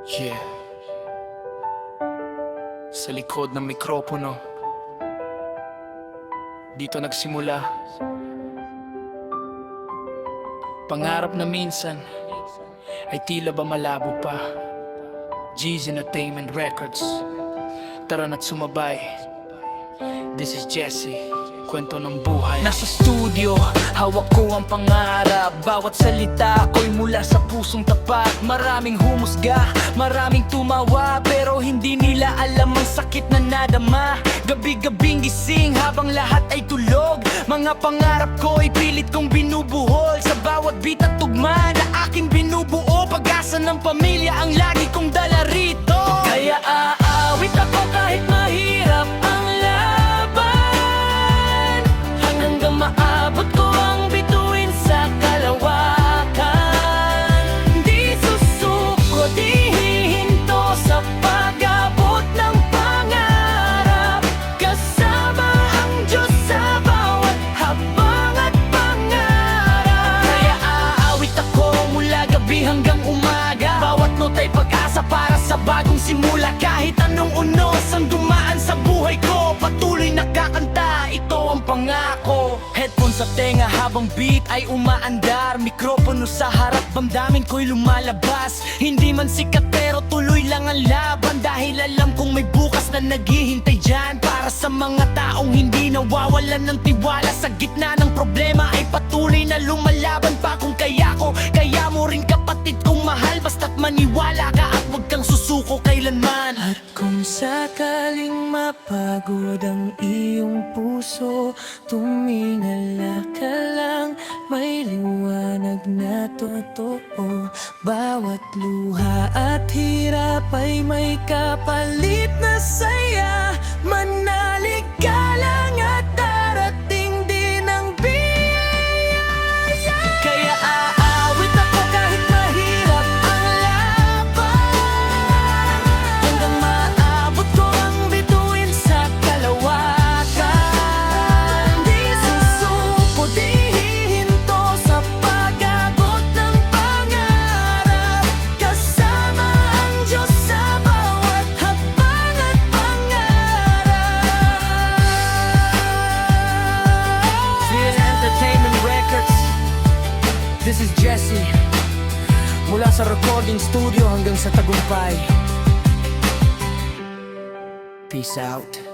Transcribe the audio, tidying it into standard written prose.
Yeah. Sa likod ng mikropono, dito nagsimula. Pangarap na minsan ay tila ba malabo pa. G's Entertainment Records. Tara na't sumabay. This is Jesse, kwento ng buhay. Nasa studio, hawak ko ang pangarap. Bawat salita ko'y mula sa pusong tapat. Maraming humusga, maraming tumawa, pero hindi nila alam ang sakit na nadama. Gabi-gabing gising habang lahat ay tulog. Mga pangarap ko'y pilit kong binubuhol. Sa bawat beat at tugma na aking binubuo, pag-asa ng pamilya ang lagi kong dala rito. Kaya aawit ako kahit mahirap ang laban, hanggang maabot ko ang bituin sa kalawakan. Di susuko, di hihinto sa pag-abot ng pangarap. Kasama ang Diyos sa bawat habang at pangarap. Kaya aawit ako mula gabi hanggang umaga. Bawat nota'y pag-asa para sa bagong simula. Kahit anong unos ang dumaan sa buhay ko, patuloy nakakanta, ito ang pangako. Headphone sa tenga habang beat ay umaandar. Mikropono sa harap, damdamin ko'y lumalabas. Hindi man sikat pero tuloy lang ang laban. Dahil alam kong may bukas na naghihintay dyan. Para sa mga taong hindi nawawalan ng tiwala. Sa gitna ng problema ay patuloy na lumalaban pa. Kung kaya ko, kaya mo rin kapatid kong mahal. Basta't maniwala ka at huwag kang susuko kailanman. At kung sakaling mapagod ang iyong puso, tumingala ka lang, may liwanag na totoo. Bawat luha at hirap ay may kapalit na saya. Manalig ka lang at darating din ang biyaya. Kaya aawit ako kahit mahirap ang laban, hanggang maabot ko ang bituin sa kalawakan. Di susuko, di hihinto sa pag-abot ng pangarap. Kasama ang Diyos sa bawat habang at pangarap. G's Entertainment Records. This is Jesse, mula sa recording studio hanggang sa tagumpay. Peace out.